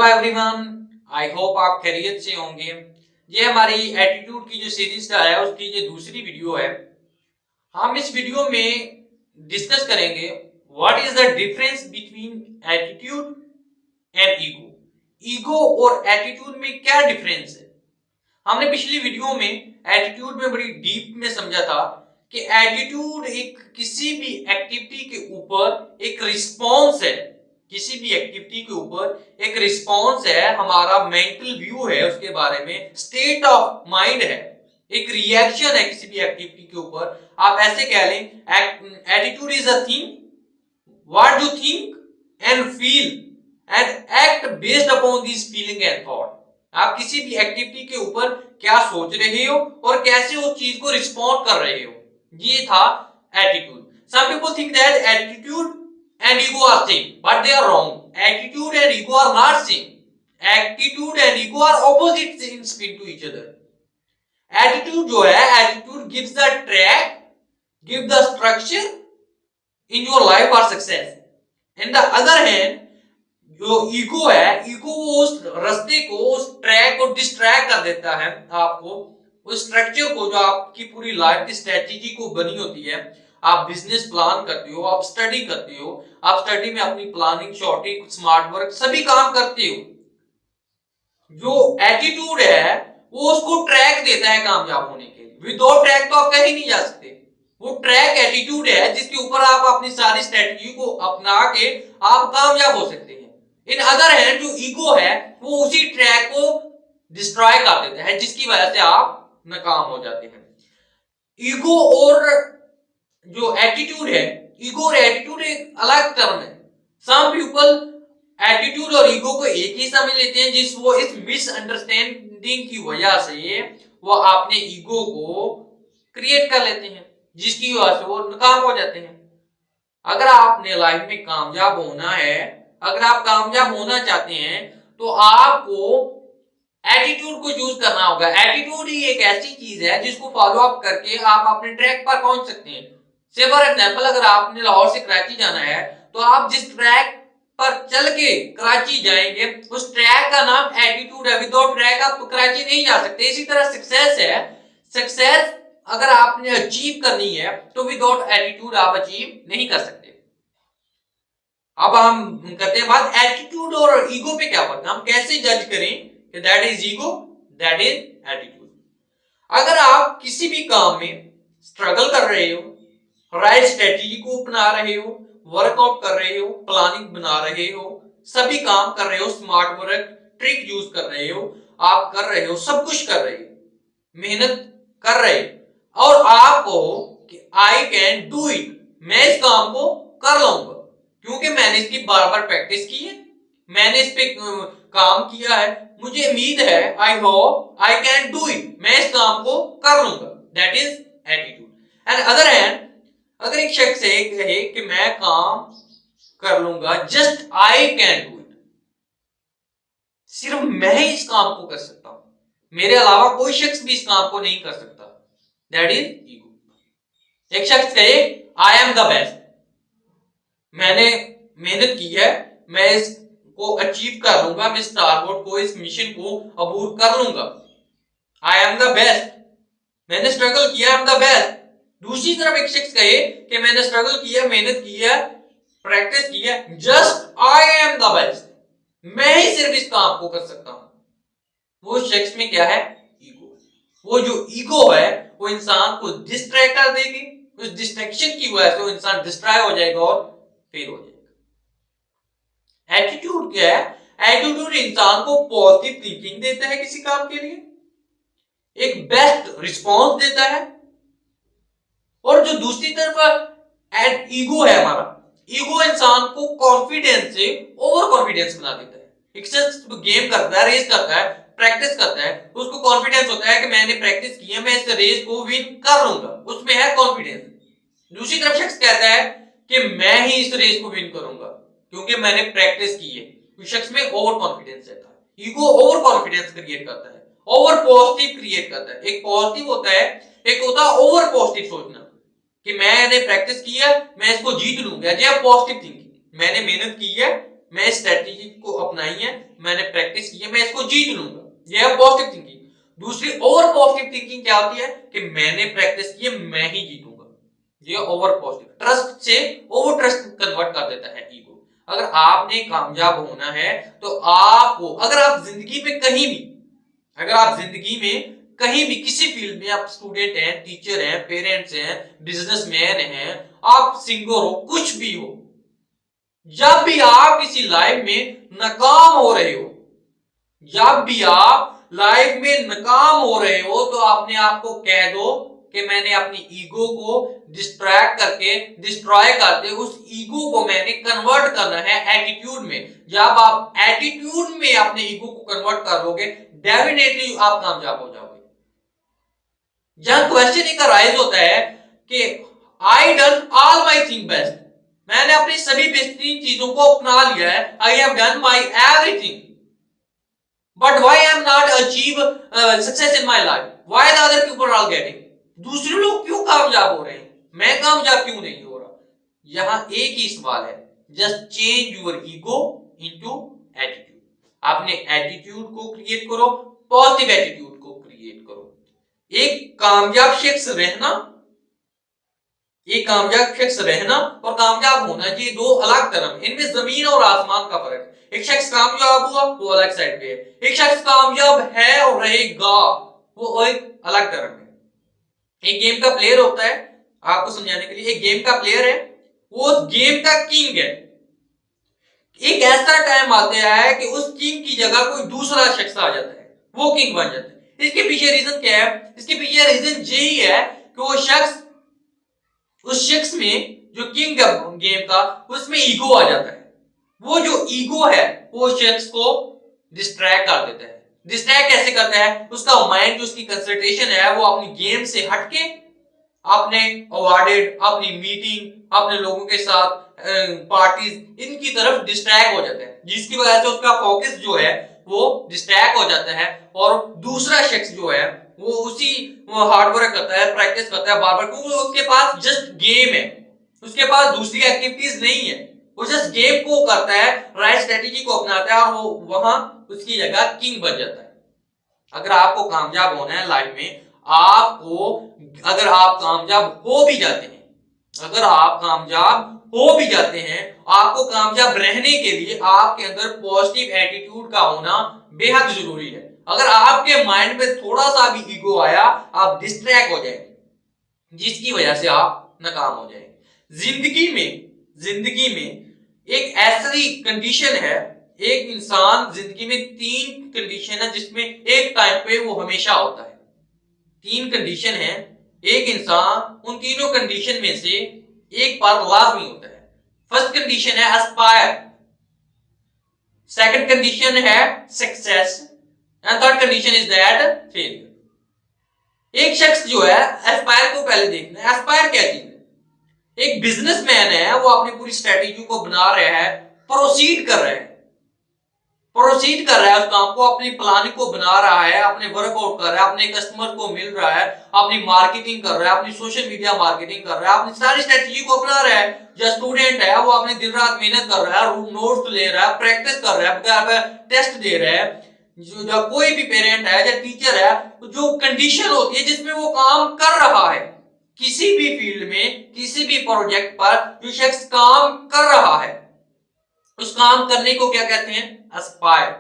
Everyone, I hope आप खैरियत से होंगे। ये हमारी एटीट्यूड की जो सीरीज है उसकी ये दूसरी वीडियो है। हम इस वीडियो में डिस्कस करेंगे what is the difference between attitude and ego. Ego और एटीट्यूड में क्या डिफरेंस है। हमने पिछली वीडियो में एटीट्यूड में बड़ी डीप में समझा था कि एटीट्यूड एक किसी भी एक्टिविटी के ऊपर एक रिस्पॉन्स है, किसी भी एक्टिविटी के ऊपर एक रिस्पॉन्स है, हमारा मेंटल व्यू है उसके बारे में, स्टेट ऑफ माइंड है, एक रिएक्शन है किसी भी एक्टिविटी के ऊपर। आप ऐसे कह लें attitude is a thing what you think and feel and act based upon this feeling and thought. आप किसी भी एक्टिविटी के ऊपर क्या सोच रहे हो और कैसे उस चीज को रिस्पॉन्ड कर रहे हो, ये था attitude. Some people think that attitude and ego are same, but they are wrong. Attitude and ego are not same. Attitude and ego are opposite in spin to each other. Attitude जो है, attitude gives the track, give the structure in your life or success. In the other hand, जो ego है, ego उस रास्ते को, उस track को distract कर देता है आपको, उस स्ट्रक्चर को जो आपकी पूरी लाइफ की स्ट्रेटेजी को बनी होती है। आप बिजनेस प्लान करते हो, आप स्टडी करते हो, आप स्टडी में अपनी प्लानिंग, शॉर्टिंग, स्मार्ट वर्क सभी काम करते हो। जो एटीट्यूड है वो उसको ट्रैक देता है कामयाब होने के लिए। विदाउट ट्रैक तो आप कहीं नहीं जा सकते। वो ट्रैक एटीट्यूड है जिसके ऊपर आप अपनी सारी स्ट्रेटेजी को अपना के आप कामयाब हो सकते हैं। इन अदर हैंड जो ईगो है वो उसी ट्रैक को डिस्ट्रॉय कर देता है, जिसकी वजह से आप नाकाम हो जाते हैं। ईगो और जो एटीट्यूड है, ईगो और एटीट्यूड एक अलग टर्म है। सम पीपल एटीट्यूड और ईगो को एक ही समझ लेते हैं, जिस वो इस मिसअंडरस्टैंडिंग की वजह से वो अपने ईगो को क्रिएट कर लेते हैं, जिसकी वजह से वो नाकाम हो जाते हैं। अगर आपने लाइफ में कामयाब होना है, अगर आप कामयाब होना चाहते हैं तो आपको एटीट्यूड को यूज करना होगा। एटीट्यूड ही एक ऐसी चीज है जिसको फॉलो अप करके आप अपने ट्रैक पर पहुंच सकते हैं। से फॉर एग्जांपल, अगर आपने लाहौर से कराची जाना है तो आप जिस ट्रैक पर चल के कराची जाएंगे उस ट्रैक का नाम एटीट्यूड है। विदाउट ट्रैक आप कराची नहीं जा सकते। इसी तरह सक्सेस है, सक्सेस अगर आपने अचीव करनी है तो विदाउट एटीट्यूड आप अचीव नहीं कर सकते। अब हम करते हैं बात एटीट्यूड और ईगो पे क्या फर्क है, हम कैसे जज करें कि that is ego, that is attitude. अगर आप किसी भी काम में स्ट्रगल कर रहे हो, राइट स्ट्रेटेजी को अपना रहे हो, वर्कआउट कर रहे हो, प्लानिंग बना रहे हो, सभी काम कर रहे हो, स्मार्ट वर्क ट्रिक यूज कर रहे हो, आप कर रहे हो, सब कुछ कर रहे हो, मेहनत कर रहे हो और आप कहो कि आई कैन डू इट, मैं इस काम को कर लूंगा क्योंकि मैंने इसकी बार बार प्रैक्टिस की है, मैंने इस पे काम किया है, मुझे उम्मीद है, I hope I can do it, मैं इस काम को कर लूंगा, that is attitude. And other hand, अगर एक शख्स कहे कि मैं काम कर लूंगा, just I can do it, सिर्फ मैं ही इस काम को कर सकता हूं, मेरे अलावा कोई शख्स भी इस काम को नहीं कर सकता, दैट इज ईगो। एक शख्स कहे आई एम द बेस्ट, मैंने मेहनत की है, मैं इसको अचीव कर लूंगा, मैं इस टारगेट को, इस मिशन को अबूर कर लूंगा, आई एम द बेस्ट, मैंने स्ट्रगल किया, आई एम द बेस्ट। दूसरी तरफ एक शख्स कहे कि मैंने स्ट्रगल किया, मेहनत की है, प्रैक्टिस की है, just I am the best, मैं ही सिर्फ इस काम को कर सकता हूं, वो शख्स में क्या है, ईगो। वो जो ईगो है वो इंसान को डिस्ट्रैक्ट कर देगी, उस डिस्ट्रैक्शन की वजह से वो इंसान डिस्ट्रॉय हो जाएगा और फेल हो जाएगा। एटीट्यूड क्या है, एटीट्यूड इंसान को पॉजिटिव थिंकिंग देता है, किसी काम के लिए एक बेस्ट रिस्पॉन्स देता है। और जो दूसरी तरफ ईगो है हमारा, ईगो इंसान को कॉन्फिडेंस से ओवर कॉन्फिडेंस बना देता है। एक शख्स गेम करता है, रेस करता है, प्रैक्टिस करता है, उसको कॉन्फिडेंस होता है कि मैंने प्रैक्टिस की है, मैं इस रेस को विन कर लूंगा, उसमें है कॉन्फिडेंस। दूसरी तरफ शख्स कहता है कि मैं ही इस रेस को विन करूंगा क्योंकि मैंने प्रैक्टिस की है, उस शख्स में ओवर कॉन्फिडेंस रहता है। ईगो ओवर कॉन्फिडेंस क्रिएट करता है, ओवर पॉजिटिव क्रिएट करता है। एक पॉजिटिव होता है, एक होता है ओवर पॉजिटिव सोचना कि मैंने प्रैक्टिस की है, मैं इसको जीत लूंगा, ये पॉजिटिव थिंकिंग, मैंने मेहनत की है, मैं इस स्ट्रेटेजी को अपनाई है, मैंने प्रैक्टिस की है, मैं इसको जीत लूंगा। यह है पॉजिटिव थिंकिंग। दूसरी ओवर पॉजिटिव थिंकिंग क्या होती है कि मैंने प्रैक्टिस की है, मैं ही जीतूंगा। ये ओवर पॉजिटिव, ट्रस्ट से ओवर ट्रस्ट कन्वर्ट कर देता है ईगो। अगर आपने कामयाब होना है तो आपको, अगर आप जिंदगी में कहीं भी, अगर आप जिंदगी में कहीं भी किसी फील्ड में, आप स्टूडेंट हैं, टीचर हैं, पेरेंट्स हैं, बिजनेसमैन हैं, आप सिंगर हो, कुछ भी हो, जब भी आप किसी लाइफ में नाकाम हो रहे हो, जब भी आप लाइफ में नाकाम हो रहे हो, तो अपने आप को कह दो कि मैंने अपनी ईगो को डिस्ट्रैक्ट करके, डिस्ट्रॉय करके उस ईगो को मैंने कन्वर्ट करना है एटीट्यूड में। जब आप एटीट्यूड में अपने ईगो को कन्वर्ट कर लोगे, डेफिनेटली आप कामयाब हो जाओगे। जहां क्वेश्चन एक राइज होता है कि I done all my thing best, मैंने अपनी सभी बेहतरीन चीजों को अपना लिया है, I have done my everything, but why I am not achieve success in my life, why the other people are getting, दूसरे लोग क्यों कामयाब हो रहे हैं, मैं कामयाब क्यों नहीं हो रहा। यहां एक ही सवाल है, just change your ego into attitude. आपने एटीट्यूड को क्रिएट करो, पॉजिटिव एटीट्यूड को क्रिएट करो। एक कामयाब शख्स रहना, एक कामयाब शख्स रहना और कामयाब होना, ये दो अलग टर्म, इनमें जमीन और आसमान का फर्क है। एक शख्स कामयाब हुआ वो अलग साइड पे है, एक शख्स कामयाब है और रहेगा वो एक अलग टर्म है। एक गेम का प्लेयर होता है, आपको समझाने के लिए, एक गेम का प्लेयर है, वो उस गेम का किंग है। एक ऐसा टाइम आता है कि उस किंग की जगह कोई दूसरा शख्स आ जाता है, वो किंग बन जाता है। इसके पीछे रीजन क्या है? इसके पीछे रीजन यही है कि वो शख्स, उस शख्स में जो किंग है गेम का, उसमें ईगो आ जाता है। वो जो ईगो है वो शख्स को डिस्ट्रैक्ट कर देता है। डिस्ट्रैक्ट कैसे करता है? उसका माइंड, जो उसकी कंसंट्रेशन है, वो अपनी गेम से हटके अपने अवार्डेड, अपनी मीटिंग, अपने लोगों के साथ पार्टीज, इनकी तरफ डिस्ट्रैक्ट हो जाता है, जिसकी वजह से उसका फोकस जो है वो डिस्ट्रैक्ट हो जाता है। और दूसरा शख्स जो है वो उसी हार्डवर्क करता है, प्रैक्टिस करता है बार बार, क्योंकि उसके पास जस्ट गेम है, उसके पास दूसरी एक्टिविटीज नहीं है, वो जस्ट गेम को करता है, राइट स्ट्रेटेजी को अपनाता है और वो वहां उसकी जगह किंग बन जाता है। अगर आपको कामयाब होना है लाइफ में, आपको, अगर आप कामयाब हो भी जाते हैं, अगर आप कामयाब हो भी जाते हैं, आपको कामयाब रहने के लिए आपके अंदर पॉजिटिव एटीट्यूड का होना बेहद जरूरी है। अगर आपके माइंड में थोड़ा सा भी ईगो आया, आप डिस्ट्रैक्ट हो जाएंगे, जिसकी वजह से आप नाकाम हो जाएंगे। जिंदगी में एक ऐसी कंडीशन है, एक इंसान, जिंदगी में 3 कंडीशन है जिसमें एक टाइम पे वो हमेशा होता है। 3 कंडीशन है, एक इंसान उन तीनों कंडीशन में से एक पर लाजमी होता है। फर्स्ट कंडीशन है एस्पायर, सेकंड कंडीशन है success, and third condition is that failure. एक शख्स जो है, एस्पायर को पहले देखना है। एस्पायर क्या चीज है? एक बिजनेसमैन है, वो अपनी पूरी स्ट्रेटेजी को बना रहा है, प्रोसीड कर रहा है, प्रोसीड कर रहा है उस काम को, अपनी प्लानिंग को बना रहा है, अपने वर्कआउट कर रहा है, अपने कस्टमर को मिल रहा है, अपनी मार्केटिंग कर रहा है, अपनी सोशल मीडिया मार्केटिंग कर रहा है, अपनी सारी स्ट्रेटेजी को अपना रहा है। जो स्टूडेंट है वो अपने दिन रात मेहनत कर रहा है, नोट्स ले रहा है, प्रैक्टिस कर रहा है, टेस्ट दे रहा है। जो कोई भी पेरेंट है या टीचर है, जो कंडीशन होती है जिसमें वो काम कर रहा है, किसी भी फील्ड में, किसी भी प्रोजेक्ट पर जो शख्स काम कर रहा है, उस काम करने को क्या कहते हैं? एस्पायर।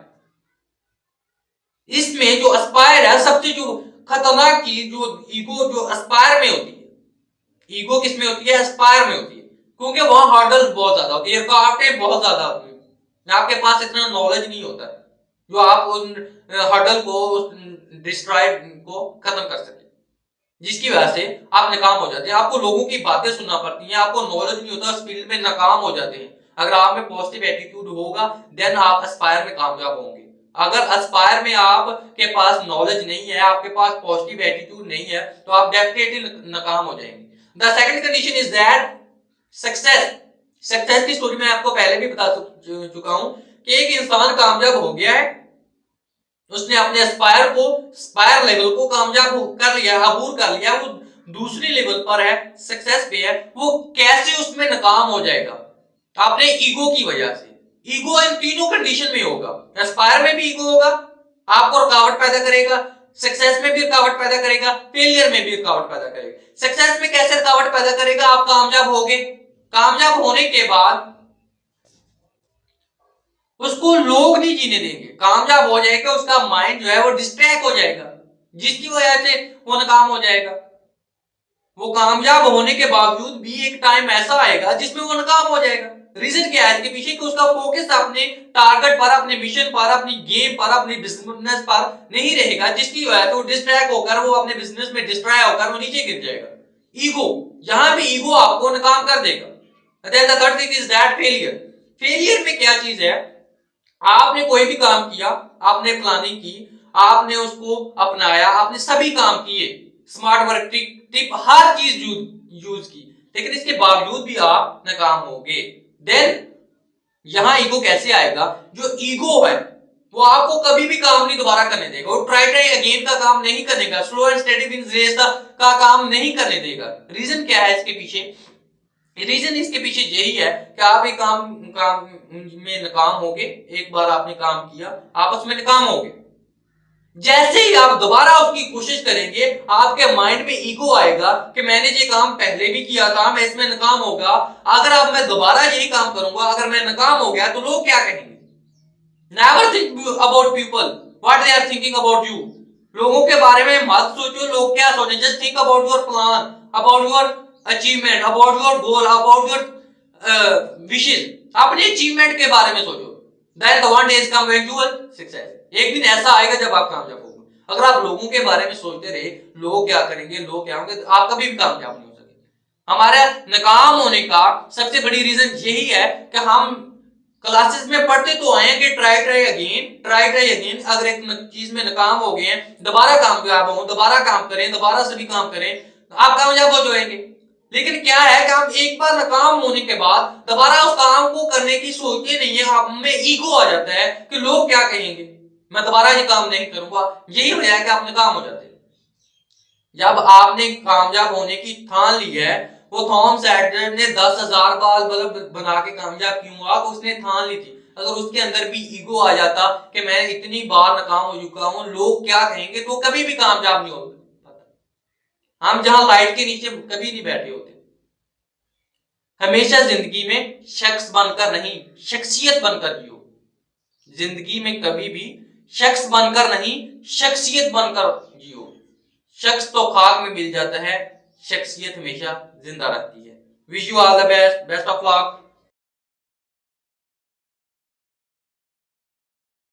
इसमें जो एस्पायर है, सबसे जो खतरनाक चीज, जो ईगो जो एस्पायर में होती है, ईगो किस में होती है? एस्पायर में होती है, क्योंकि वहां हर्डल्स बहुत ज्यादा होती है, रुकावटें बहुत ज्यादा होती है, आपके पास इतना नॉलेज नहीं होता जो आप उन हर्डल को, डिस्ट्रॉय को खत्म कर सके, जिसकी वजह से आप नाकाम हो जाते हैं। आपको लोगों की बातें सुनना पड़ती हैं, आपको नॉलेज नहीं होता, उस फील्ड में नाकाम हो जाते हैं। अगर आप में पॉजिटिव एटीट्यूड होगा, देन आप एस्पायर में कामयाब होंगे। अगर एस्पायर में आपके पास नॉलेज नहीं है, आपके पास पॉजिटिव एटीट्यूड नहीं है, तो आप डेफिनेटली नाकाम हो जाएंगे। The second condition is that success. Success की स्टोरी मैं आपको पहले भी बता चुका हूं कि एक इंसान कामयाब हो गया है, उसने अपने स्पायर लेवल को कामयाब कर लिया, अबूर कर लिया, वो दूसरी लेवल पर है, सक्सेस पे है। वो कैसे उसमें नाकाम हो जाएगा? अपने ईगो की वजह से। ईगो इन तीनों कंडीशन में होगा। एस्पायर में भी ईगो होगा, आपको रुकावट पैदा करेगा, सक्सेस में भी रुकावट पैदा करेगा, फेलियर में भी रुकावट पैदा करेगा। सक्सेस में कैसे रुकावट पैदा करेगा? आप कामयाब होगे, कामयाब होने के बाद उसको लोग नहीं जीने देंगे, कामयाब हो जाएगा, उसका माइंड जो है वो डिस्ट्रैक्ट हो जाएगा, जिसकी वजह से वो नाकाम हो जाएगा। वो कामयाब होने के बावजूद भी एक टाइम ऐसा आएगा जिसमें वो नाकाम हो जाएगा। रीजन क्या है इसके पीछे? कि उसका फोकस अपने टारगेट पर, अपने मिशन पर, अपनी गेम पर, अपनी बिजनेस पर नहीं रहेगा, जिसकी वजह से वो डिस्ट्रैक्ट होकर, वो अपने बिजनेस में डिस्ट्रॉय होकर वो नीचे गिर जाएगा। ईगो, यहां भी ईगो आपको नाकाम कर देगा। The third thing is that failure. Failure में क्या चीज है? आपने कोई भी काम किया, आपने प्लानिंग की, आपने उसको अपनाया, आपने सभी काम किए, स्मार्ट वर्क टिप हर चीज यूज की, लेकिन इसके बावजूद भी आप नाकाम होगे। देन यहां ईगो कैसे आएगा? जो ईगो है वो आपको कभी भी काम नहीं दोबारा करने देगा, वो ट्राई अगेन का काम नहीं करेगा, slow and steady wins race का काम नहीं करने देगा। रीजन क्या है इसके पीछे? रीजन इसके पीछे यही है कि आप एक काम में नाकाम होगे, एक बार आपने काम किया, आप उसमें नाकाम होगे, जैसे ही आप दोबारा उसकी कोशिश करेंगे, आपके माइंड में ईगो आएगा कि मैंने ये काम पहले भी किया था, मैं इसमें नाकाम होगा, अगर अब मैं दोबारा यही काम करूंगा, अगर मैं नाकाम हो गया तो लोग क्या कहेंगे? Never think about people what they are thinking about you. लोगों के बारे में मत सोचो लोग क्या सोचें, just think about your plan, about your achievement, about your goal, about your wishes. अपने अचीवमेंट के बारे में सोचो। Then the one day is come when you will success. एक दिन ऐसा आएगा जब आप कामयाब होंगे। अगर आप लोगों के बारे में सोचते रहे, लोग क्या करेंगे, लोग क्या होंगे, तो आप कभी भी कामयाब नहीं हो सकेंगे। हमारे नाकाम होने का सबसे बड़ी रीजन यही है कि हम क्लासेस में पढ़ते तो आए हैं कि ट्राई अगेन। अगर एक चीज में नाकाम हो गए हैं, दोबारा कामयाब हो, दोबारा काम करें, दोबारा सभी काम करें, आप कामयाब हो जाएंगे। लेकिन क्या है कि हम एक बार नाकाम होने के बाद दोबारा उस काम को करने की सोचते नहीं है, हम में ईगो आ जाता है कि लोग क्या कहेंगे, मैं दोबारा ये काम नहीं करूंगा। यही वजह है कि आप नाकाम हो जाते हैं। जब आपने कामयाब होने की ठान ली है, वो थॉमस एडिसन ने 10,000 बल्ब बना के कामयाब क्यों हुआ? उसने ठान ली थी। अगर उसके अंदर भी ईगो आ जाता कि मैं इतनी बार नाकाम हो चुका हूं, लोग क्या कहेंगे, तो कभी भी कामयाब नहीं हो पाता। हम जहां लाइट के नीचे कभी नहीं बैठे होते। हमेशा जिंदगी में शख्स बनकर नहीं, शख्सियत बनकर जियो। जिंदगी में कभी भी शख्स बनकर नहीं, शख्सियत बनकर जियो। शख्स तो खाक में मिल जाता है, शख्सियत हमेशा जिंदा रहती है। Wish you all the best, best of luck.